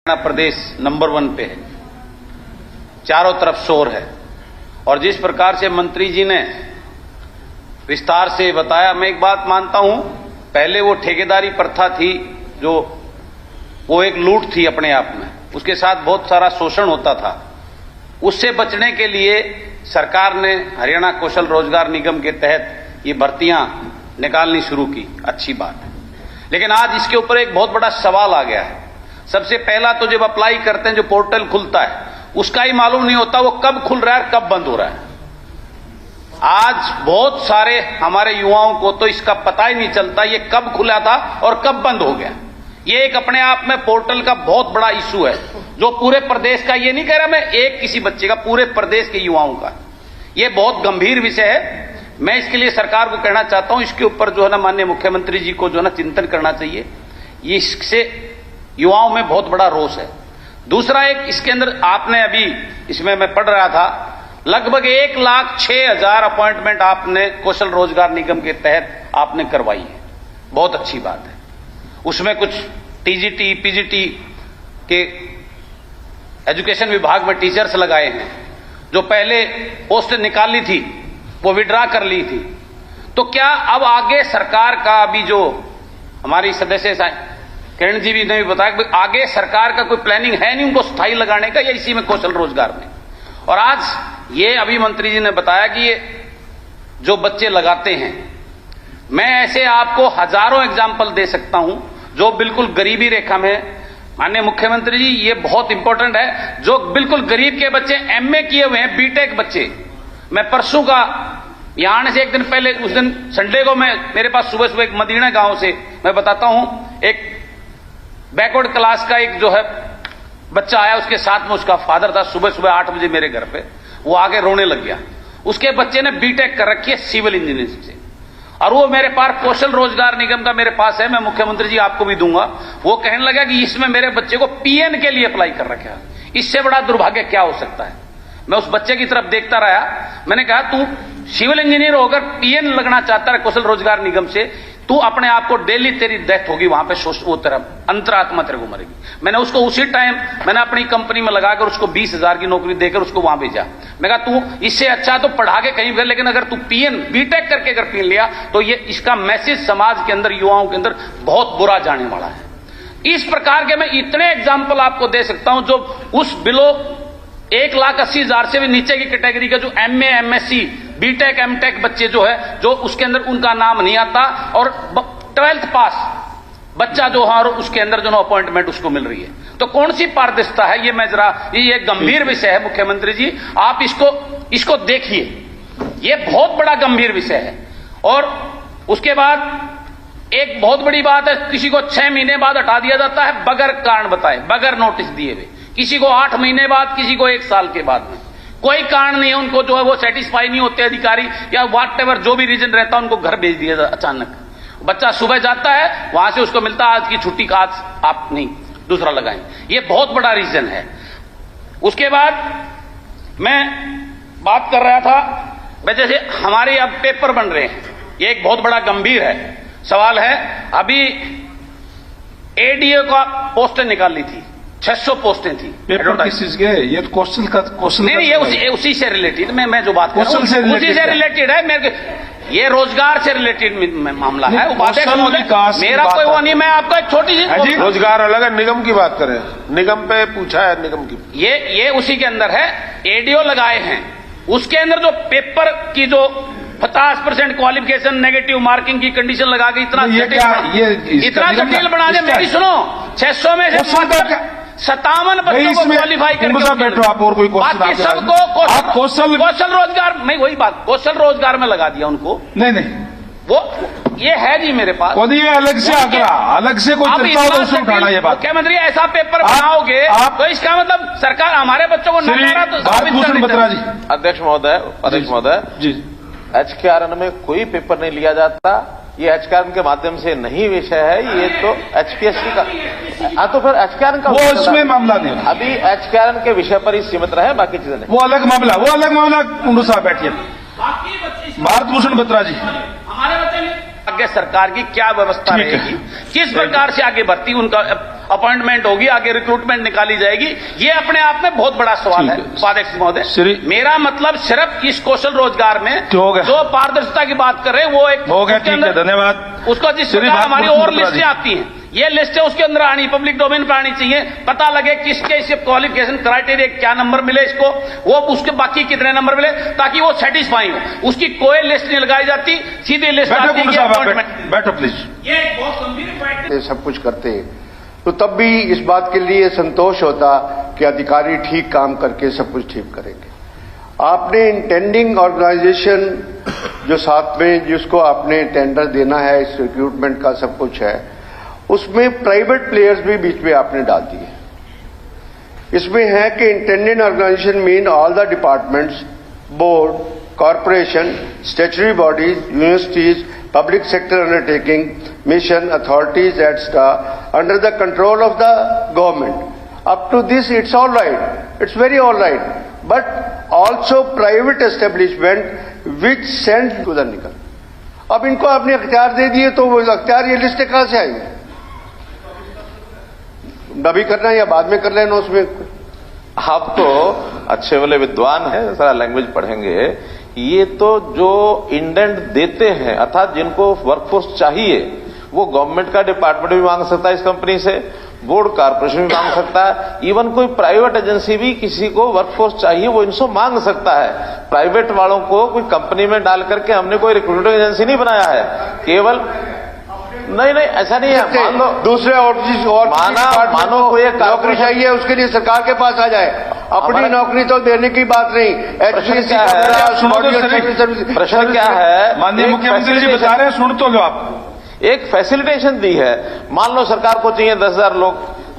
हरियाणा प्रदेश number 1 पे है, चारों तरफ शोर है। और जिस प्रकार से मंत्री जी ने विस्तार से बताया, मैं एक बात मानता हूं, पहले वो ठेकेदारी प्रथा थी जो वो एक लूट थी अपने आप में, उसके साथ बहुत सारा शोषण होता था। उससे बचने के लिए सरकार ने हरियाणा कौशल रोजगार निगम के तहत ये भर्तियां निकालनी शुरू की, अच्छी बात है। लेकिन आज इसके ऊपर एक बहुत बड़ा सवाल आ गया है। सबसे पहला तो जब अप्लाई करते हैं, जो पोर्टल खुलता है, उसका ही मालूम नहीं होता वो कब खुल रहा है, कब बंद हो रहा है। आज बहुत सारे हमारे युवाओं को तो इसका पता ही नहीं चलता ये कब खुला था और कब बंद हो गया। ये एक अपने आप में पोर्टल का बहुत बड़ा इशू है, जो पूरे प्रदेश का, ये नहीं कह रहा मैं एक किसी बच्चे का, पूरे प्रदेश के युवाओं का ये बहुत गंभीर विषय है। मैं इसके लिए सरकार को कहना चाहता हूं, इसके ऊपर जो है ना माननीय मुख्यमंत्री जी को जो है ना चिंतन करना चाहिए। ये इससे युवाओं में बहुत बड़ा रोष है। दूसरा, एक इसके अंदर आपने अभी इसमें मैं पढ़ रहा था, लगभग 1,06,000 अपॉइंटमेंट आपने कौशल रोजगार निगम के तहत आपने करवाई है, बहुत अच्छी बात है। उसमें कुछ टीजीटी पीजीटी के एजुकेशन विभाग में टीचर्स लगाए हैं, जो पहले पोस्ट निकाली थी वो विड्रा कर ली थी। तो क्या अब आगे सरकार का, अभी जो हमारी सदस्य किरण जी भी ने भी बताया कि आगे सरकार का कोई प्लानिंग है नहीं उनको स्थायी लगाने का, या इसी में कौशल रोजगार में। और आज ये अभी मंत्री जी ने बताया कि ये जो बच्चे लगाते हैं, मैं ऐसे आपको हजारों एग्जाम्पल दे सकता हूं जो बिल्कुल गरीबी रेखा में। माननीय मुख्यमंत्री जी, ये बहुत इंपॉर्टेंट है, जो बिल्कुल गरीब के बच्चे, एमए किए हुए हैं, बीटेक बच्चे। मैं परसों का यहां आने से एक दिन पहले, उस दिन संडे को मेरे पास सुबह सुबह एक मदीना गांव से मैं बताता हूं, एक बैकवर्ड क्लास का एक जो है बच्चा आया, उसके साथ में उसका फादर था। सुबह सुबह 8 बजे मेरे घर पे वो आगे रोने लग गया। उसके बच्चे ने बीटेक कर रखी है सिविल इंजीनियरिंग से, और वो मेरे पास कौशल रोजगार निगम का मेरे पास है, मैं मुख्यमंत्री जी आपको भी दूंगा। वो कहने लगा कि इसमें मेरे बच्चे को पीएन के लिए अप्लाई कर रखा है, इससे बड़ा दुर्भाग्य क्या हो सकता है। मैं उस बच्चे की तरफ देखता रहा, मैंने कहा तू सिविल इंजीनियर होकर पीएन लगना चाहता है कौशल रोजगार निगम से, तू अपने आप को डेली तेरी डेथ होगी वहां पे, वो तेरा अंतरात्मा तेरे को मरेगी। मैंने उसको उसी टाइम मैंने अपनी कंपनी में लगाकर उसको 20,000 की नौकरी देकर उसको वहां भेजा। मैं कहा तू इससे अच्छा तो पढ़ा के कहीं कर, लेकिन अगर तू पीएन बीटेक करके अगर पीएन लिया तो ये इसका मैसेज समाज के अंदर, युवाओं के अंदर बहुत बुरा जाने वाला है। इस प्रकार के मैं इतने एग्जाम्पल आपको दे सकता हूं, जो उस बिलो 1,80,000 से भी नीचे की कैटेगरी का जो एमए एमएससी बीटेक एमटेक बच्चे जो है, जो उसके अंदर उनका नाम नहीं आता, और 12th पास बच्चा जो है, और उसके अंदर जो अपॉइंटमेंट उसको मिल रही है। तो कौन सी पारदर्शिता है ये, मैं जरा, ये गंभीर विषय है मुख्यमंत्री जी, आप इसको देखिए, ये बहुत बड़ा गंभीर विषय है। और उसके बाद एक बहुत बड़ी बात है, किसी को 6 महीने बाद हटा दिया जाता है बगैर कारण बताए, बगैर नोटिस दिए हुए, किसी को 8 महीने बाद, किसी को 1 साल के बाद में, कोई कारण नहीं है, उनको जो है वो सेटिस्फाई नहीं होते अधिकारी, या व्हाट एवर जो भी रीजन रहता है, उनको घर भेज दिया अचानक। बच्चा सुबह जाता है, वहां से उसको मिलता है आज की छुट्टी का, आज आप नहीं, दूसरा लगाएं। ये बहुत बड़ा रीजन है। उसके बाद मैं बात कर रहा था, जैसे हमारे अब पेपर बन रहे हैं, ये एक बहुत बड़ा गंभीर है सवाल है। अभी एडीए का पोस्टें निकाली थी, 600 पोस्टें थी। पेपर किस चीज के? ये तो क्वेश्चन नहीं, ये उसी से रिलेटेड, मैं जो बात कर रहा हूं उसी से रिलेटेड है। मेरे ये रोजगार से रिलेटेड मामला है, मेरा कोई वो नहीं। मैं आपको एक छोटी सी, रोजगार अलग है, निगम की बात करें, निगम पे पूछा है, निगम की ये उसी के अंदर है। एडीओ लगाए हैं, उसके अंदर जो पेपर की जो 50% क्वालिफिकेशन नेगेटिव मार्किंग की कंडीशन लगा के इतना जटिल बना दे। मेरी सुनो, 600 में से 57 बच्चों को क्वालिफाई करके बैठो आप, और कोई बाकी सबको कौशल रोजगार में, वही बात, कौशल रोजगार में लगा दिया उनको। नहीं, वो ये है जी मेरे पास, ये अलग से आंकड़ा, अलग से कोई चर्चा हो तो उसमें उठाना ये बात। मुख्यमंत्री ऐसा पेपर बनाओगे तो इसका मतलब सरकार हमारे बच्चों को नकारा तो भारतभूषण बत्रा जी। अध्यक्ष महोदय जी, HKRN में कोई पेपर नहीं लिया जाता, ये HKRN के माध्यम से नहीं विषय है, ये तो HPSC का। हाँ, तो फिर HKRN का वो उसमें मामला नहीं, अभी HKRN के विषय पर ही सीमित रहे, बाकी चीजें नहीं। वो अलग मामला। कुंडू साहब बैठिए। भारतभूषण बत्रा जी, हमारे बच्चे आगे सरकार की क्या व्यवस्था रहेगी, किस प्रकार से आगे बढ़ती, उनका अपॉइंटमेंट होगी, आगे रिक्रूटमेंट निकाली जाएगी। ये अपने आप में बहुत बड़ा सवाल है उपाध्यक्ष महोदय। मेरा मतलब सिर्फ इस कौशल रोजगार में जो पारदर्शिता की बात कर रहे हैं वो एक हो गया, ठीक है, धन्यवाद। उसको जिस प्रकार हमारी और लिस्टें आती हैं, ये लिस्टें उसके अंदर आनी, पब्लिक डोमेन पर आनी चाहिए, पता लगे किसके इसे क्वालिफिकेशन क्राइटेरिया क्या नंबर मिले इसको, वो उसके बाकी कितने नंबर मिले, ताकि वो सेटिस्फाई हो। उसकी कोई लिस्ट नहीं लगाई जाती, सीधी लिस्ट आती है। बैठो प्लीज। ये एक बहुत गंभीर पॉइंट। सब कुछ करते तो तब भी इस बात के लिए संतोष होता कि अधिकारी ठीक काम करके सब कुछ ठीक करेंगे। आपने इंटेंडिंग ऑर्गेनाइजेशन जो साथ में जिसको आपने टेंडर देना है, इस रिक्रूटमेंट का सब कुछ है, उसमें प्राइवेट प्लेयर्स भी बीच में आपने डाल दिए। इसमें है कि intended organisation mean all the departments, board, corporation, statutory bodies, universities, public sector undertaking, mission, authorities, etc. under the control of the government. Up to this, it's all right. It's very all right. But also private establishment which send to the निकल। अब इनको आपने अख्तियार दे दिए तो वो अख्तियार ये लिस्ट कहां से आएंगे? अभी करना या बाद में कर लेना उसमें। आप तो अच्छे वाले विद्वान हैं, सारा लैंग्वेज पढ़ेंगे। ये तो जो इंडेंट देते हैं, अर्थात जिनको वर्कफोर्स चाहिए, वो गवर्नमेंट का डिपार्टमेंट भी मांग सकता है इस कंपनी से, बोर्ड कॉर्पोरेशन भी मांग सकता है, इवन कोई प्राइवेट एजेंसी भी किसी को वर्कफोर्स चाहिए वो इनसे मांग सकता है। प्राइवेट वालों को कोई कंपनी में डाल करके हमने कोई रिक्रूटिंग एजेंसी नहीं बनाया है, केवल नहीं ऐसा नहीं है। मान लो दूसरे और मानो कोई एक नौकरी चाहिए, उसके लिए सरकार के पास आ जाए, अपनी नौकरी तो देने की बात नहीं। प्रश्न क्या है, माननीय मुख्यमंत्री जी बता रहे हैं, सुन तो लो आप। एक फैसिलिटेशन दी है, मान लो सरकार को चाहिए 10,000 लोग,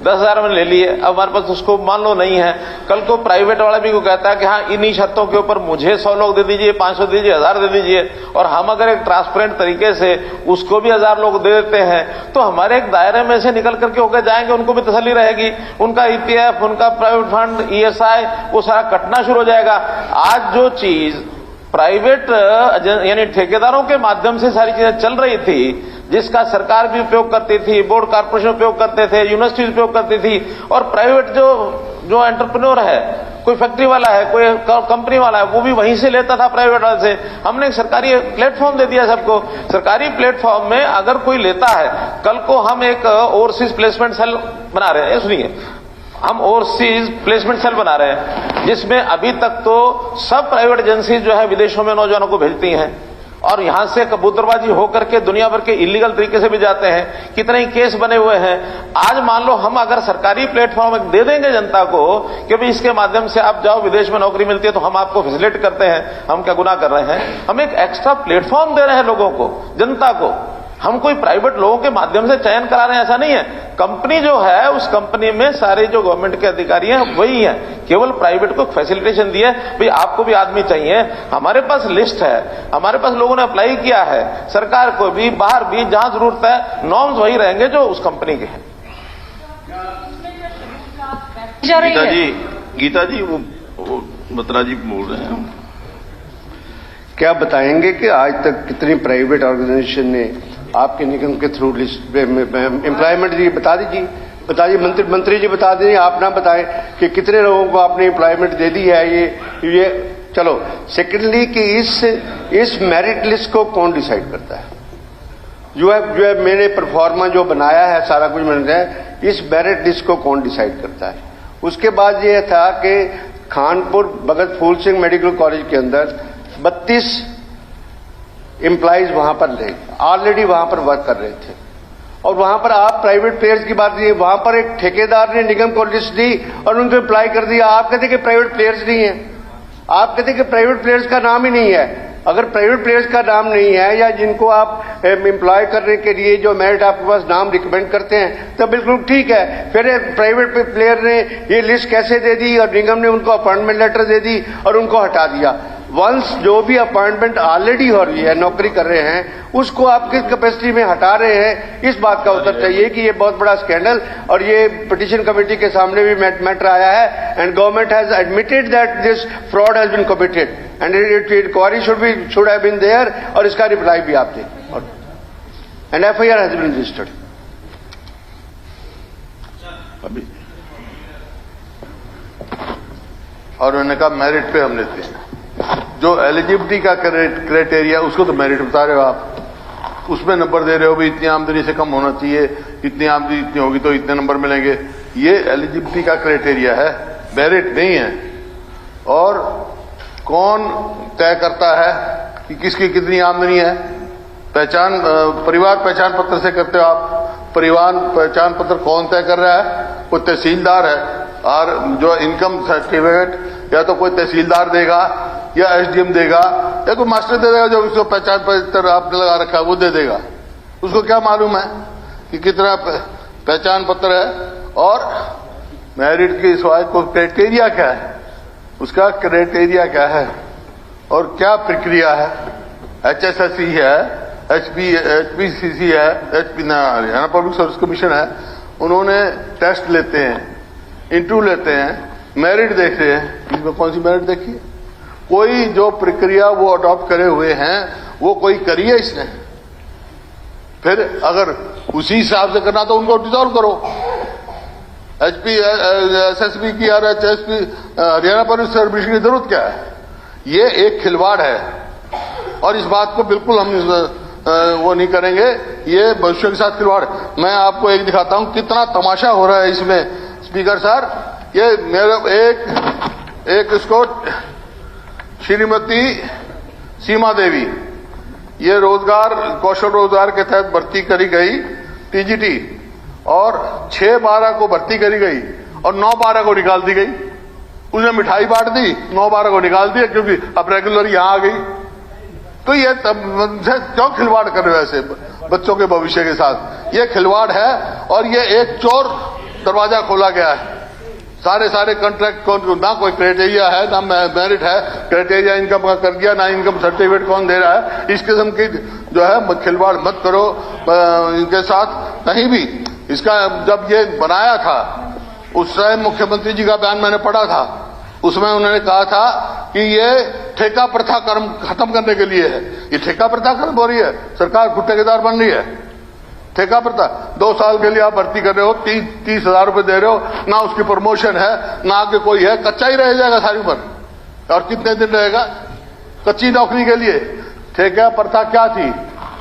10,000 में ले लिए, अब हमारे पास उसको मान लो नहीं है, कल को प्राइवेट वाला भी को कहता है कि हाँ इन्हीं छतों के ऊपर मुझे 100 लोग दे दीजिए, 500 दीजिए, 1000 दे दीजिए, और हम अगर एक ट्रांसपेरेंट तरीके से उसको भी 1000 लोग दे देते हैं तो हमारे एक दायरे में से निकल करके होकर जाएंगे, उनको भी तसल्ली रहेगी, उनका ईपीएफ, उनका प्राइवेट फंड, ईएसआई वो सारा कटना शुरू हो जाएगा। आज जो चीज प्राइवेट यानी ठेकेदारों के माध्यम से सारी चीजें चल रही थी, जिसका सरकार भी उपयोग करती थी, बोर्ड कॉर्पोरेशन उपयोग करते थे, यूनिवर्सिटी उपयोग करती थी, और प्राइवेट जो एंटरप्रेन्योर है, कोई फैक्ट्री वाला है, कोई कंपनी वाला है, वो भी वहीं से लेता था प्राइवेट वाले से। हमने एक सरकारी प्लेटफॉर्म दे दिया सबको। सरकारी प्लेटफॉर्म में अगर कोई लेता है, कल को हम एक ओवरसीज प्लेसमेंट सेल बना रहे हैं, सुनिए, हम ओवरसीज प्लेसमेंट सेल बना रहे हैं, जिसमें अभी तक तो सब प्राइवेट एजेंसी जो है विदेशों में नौजवानों को भेजती हैं और यहां से कबूतरबाजी होकर के दुनिया भर के इलीगल तरीके से भी जाते हैं। कितने ही केस बने हुए हैं। आज मान लो हम अगर सरकारी प्लेटफॉर्म दे देंगे जनता को कि भाई इसके माध्यम से आप जाओ, विदेश में नौकरी मिलती है, तो हम आपको फैसिलिटेट करते हैं, हम क्या गुनाह कर रहे हैं? हम एक एक्स्ट्रा प्लेटफॉर्म दे रहे हैं लोगों को, जनता को। हम कोई प्राइवेट लोगों के माध्यम से चयन करा रहे हैं, ऐसा नहीं है। कंपनी जो है, उस कंपनी में सारे जो गवर्नमेंट के अधिकारी हैं वही हैं, केवल प्राइवेट को फैसिलिटेशन दी है, भाई आपको भी आदमी चाहिए। हमारे पास लिस्ट है, हमारे पास लोगों ने अप्लाई किया है, सरकार को भी, बाहर भी, जहां जरूरत है, नॉर्म्स वही रहेंगे जो उस कंपनी के हैं। गीता जी वो बत्रा जी बोल रहे हैं, क्या बताएंगे कि आज तक कितनी प्राइवेट ऑर्गेनाइजेशन ने आपके निगम के थ्रू लिस्ट एम्प्लॉयमेंट दी? बता दीजिए मंत्री जी बता दीजिए, आप ना बताएं कि कितने लोगों को आपने एम्प्लॉयमेंट दे दी है। ये चलो। सेकेंडली कि इस मेरिट लिस्ट को कौन डिसाइड करता है? जो है मैंने परफॉर्मा जो बनाया है, सारा कुछ मैंने है, इस मेरिट लिस्ट को कौन डिसाइड करता है? उसके बाद ये था कि खानपुर भगत फूल सिंह मेडिकल कॉलेज के अंदर 32 एम्प्लॉइज वहां पर ऑलरेडी वहां पर वर्क कर रहे थे, और वहां पर आप प्राइवेट प्लेयर्स की बात नहीं है, वहां पर एक ठेकेदार ने निगम को लिस्ट दी और उनको अप्लाई कर दिया। आप कहते कि प्राइवेट प्लेयर्स नहीं है, आप कहते कि प्राइवेट प्लेयर्स का नाम ही नहीं है। अगर प्राइवेट प्लेयर्स का नाम नहीं है, या जिनको आप एम्प्लॉय करने के लिए जो मेरिट आपके पास नाम रिकमेंड करते हैं, तो बिल्कुल ठीक है। फिर प्राइवेट प्लेयर ने ये लिस्ट कैसे दे दी और निगम ने उनको अपॉइंटमेंट लेटर दे दी और उनको हटा दिया। वंस जो भी अपॉइंटमेंट ऑलरेडी हो रही है, नौकरी कर रहे हैं, उसको आप किस कैपेसिटी में हटा रहे हैं, इस बात का उत्तर चाहिए कि ये बहुत बड़ा स्कैंडल, और ये पिटीशन कमेटी के सामने भी मैटर आया है, and government has admitted that this fraud has been committed and inquiry should have been there, और इसका रिप्लाई भी आप दें, and FIR has been registered. और उन्होंने कहा मेरिट पे हम लेते हैं। जो एलिजिबिलिटी का क्राइटेरिया उसको तो मेरिट बता रहे हो आप, उसमें नंबर दे रहे हो भी इतनी आमदनी से कम होना चाहिए, इतनी आमदनी इतनी होगी तो इतने नंबर मिलेंगे। ये एलिजिबिलिटी का क्राइटेरिया है, मेरिट नहीं है। और कौन तय करता है कि किसकी कितनी आमदनी है? परिवार पहचान पत्र से करते हो आप। परिवार पहचान पत्र कौन तय कर रहा है? कोई तहसीलदार है, और जो इनकम सर्टिफिकेट या तो कोई तहसीलदार देगा या एसडीएम देगा या कोई मास्टर दे देगा, जो उसको पहचान पत्र आपने लगा रखा है वो दे देगा। उसको क्या मालूम है कि कितना पहचान पत्र है? और मेरिट के सवाल को क्राइटेरिया क्या है, उसका क्राइटेरिया क्या है और क्या प्रक्रिया है? HSSC है, HPCC है, हरियाणा पब्लिक सर्विस कमीशन है, उन्होंने टेस्ट लेते हैं, इंटरव्यू लेते हैं, मेरिट देखते हैं। इसमें कौन सी मेरिट देखी है? कोई जो प्रक्रिया वो अडॉप्ट करे हुए हैं वो कोई करी है इसने? फिर अगर उसी हिसाब से करना तो उनको डिसॉल्व करो। SSB की और HSP Haryana public service commission की जरूरत क्या है? ये एक खिलवाड़ है और इस बात को बिल्कुल हम वो नहीं करेंगे। ये भविष्य के साथ खिलवाड़। मैं आपको एक दिखाता हूं कितना तमाशा हो रहा है इसमें। स्पीकर सर, ये मेरे एक इसको श्रीमती सीमा देवी, ये रोजगार कौशल रोजगार के तहत भर्ती करी गई TGT, और 6/12 को भर्ती करी गई और 9/12 को निकाल दी गई। उसने मिठाई बांट दी, 9/12 को निकाल दिया क्योंकि अब रेगुलर यहां आ गई। तो ये क्यों खिलवाड़ कर रहे हो ऐसे बच्चों के भविष्य के साथ? ये खिलवाड़ है और ये एक चोर दरवाजा खोला गया है। सारे कॉन्ट्रैक्ट को ना कोई क्राइटेरिया है, ना मेरिट है, क्राइटेरिया इनकम का कर दिया, ना इनकम सर्टिफिकेट कौन दे रहा है। इस किस्म की जो है खिलवाड़ मत करो इनके साथ कहीं भी। इसका जब ये बनाया था उस समय मुख्यमंत्री जी का बयान मैंने पढ़ा था, उसमें उन्होंने कहा था कि ये ठेका प्रथा खत्म करने के लिए है। ये ठेका प्रथा खत्म हो रही है, सरकार खुद ठेकेदार बन रही है। ठेका प्रथा 2 साल के लिए आप भर्ती कर रहे हो, 30,000 रुपए दे रहे हो, ना उसकी प्रमोशन है ना आगे कोई है, कच्चा ही रह जाएगा सारी उम्र। और कितने दिन रहेगा कच्ची नौकरी के लिए? ठेका प्रथा क्या थी?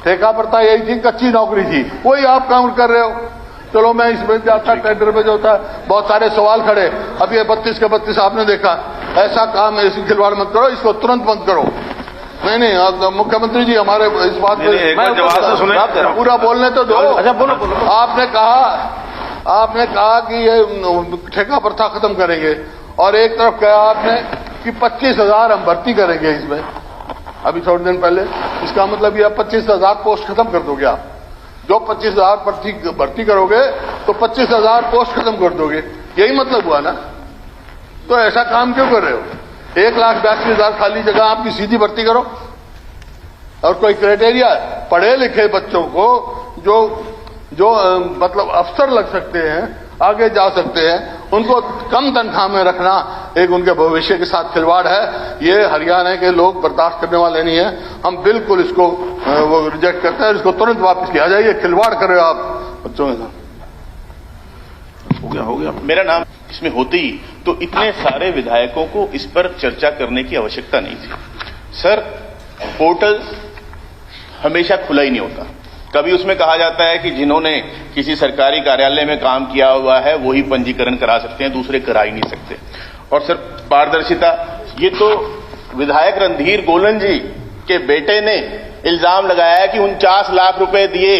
ठेका प्रथा यही थी, कच्ची नौकरी थी, वही आप काम कर रहे हो। चलो मैं इसमें जाता टेंडर में जो होता है बहुत सारे सवाल खड़े। अब ये 32 के 32 आपने देखा। ऐसा काम ऐसी खिलवाड़ मत करो, इसको तुरंत बंद करो। नहीं, मुख्यमंत्री जी हमारे इस बात पे पूरा बोलने तो दो। अच्छा बोलो। आपने कहा कि ये ठेका प्रथा खत्म करेंगे और एक तरफ कहा आपने कि 25,000 हम भर्ती करेंगे इसमें, अभी थोड़े दिन पहले। इसका मतलब ये 25,000 पोस्ट खत्म कर दोगे आप। जो 25,000 भर्ती करोगे तो 25,000 पोस्ट खत्म कर दोगे, यही मतलब हुआ ना? तो ऐसा काम क्यों कर रहे हो? 1,82,000 खाली जगह आपकी सीधी भर्ती करो। और कोई क्राइटेरिया पढ़े लिखे बच्चों को जो मतलब अफसर लग सकते हैं, आगे जा सकते हैं, उनको कम तनख्वाह में रखना एक उनके भविष्य के साथ खिलवाड़ है। ये हरियाणा के लोग बर्दाश्त करने वाले नहीं है। हम बिल्कुल इसको वो रिजेक्ट करते हैं। इसको तुरंत वापस किया जाए। ये खिलवाड़ कर रहे हो आप बच्चों के साथ। हो गया। मेरा नाम इसमें होती तो इतने सारे विधायकों को इस पर चर्चा करने की आवश्यकता नहीं थी। सर, पोर्टल हमेशा खुला ही नहीं होता। कभी उसमें कहा जाता है कि जिन्होंने किसी सरकारी कार्यालय में काम किया हुआ है वो ही पंजीकरण करा सकते हैं, दूसरे करा ही नहीं सकते। और सर, पारदर्शिता, ये तो विधायक रणधीर गोलन जी के बेटे ने इल्जाम लगाया है कि 49 लाख रुपए दिए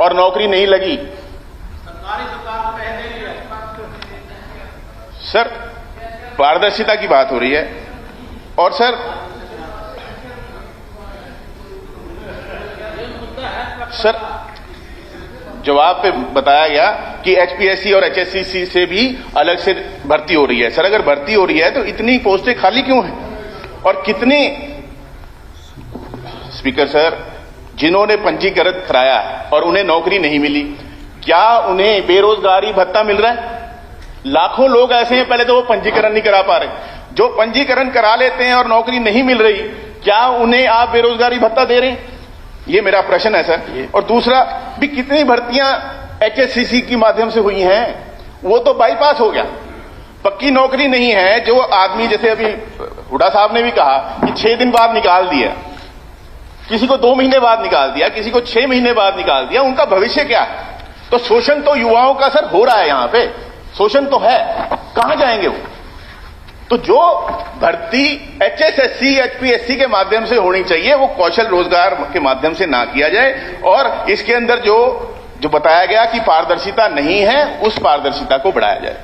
और नौकरी नहीं लगी। सर, पारदर्शिता की बात हो रही है। और सर, जवाब पे बताया गया कि HPSC और HSCC से भी अलग से भर्ती हो रही है। सर, अगर भर्ती हो रही है तो इतनी पोस्टें खाली क्यों हैं? और कितने स्पीकर सर, जिन्होंने पंजीकरण कराया और उन्हें नौकरी नहीं मिली, क्या उन्हें बेरोजगारी भत्ता मिल रहा है? लाखों लोग ऐसे हैं, पहले तो वो पंजीकरण नहीं करा पा रहे, जो पंजीकरण करा लेते हैं और नौकरी नहीं मिल रही, क्या उन्हें आप बेरोजगारी भत्ता दे रहे हैं? ये मेरा प्रश्न है सर। और दूसरा भी, कितनी भर्तियां HSCC के माध्यम से हुई हैं, वो तो बाईपास हो गया। पक्की नौकरी नहीं है, जो आदमी जैसे अभी हुड्डा साहब ने भी कहा कि 6 दिन बाद निकाल दिया, किसी को 2 महीने बाद निकाल दिया, किसी को 6 महीने बाद निकाल दिया, उनका भविष्य क्या है? तो शोषण तो युवाओं का सर हो रहा है, यहां पे शोषण तो है, कहां जाएंगे वो? तो जो भर्ती HSSC HPSC के माध्यम से होनी चाहिए वो कौशल रोजगार के माध्यम से ना किया जाए, और इसके अंदर जो बताया गया कि पारदर्शिता नहीं है, उस पारदर्शिता को बढ़ाया जाए।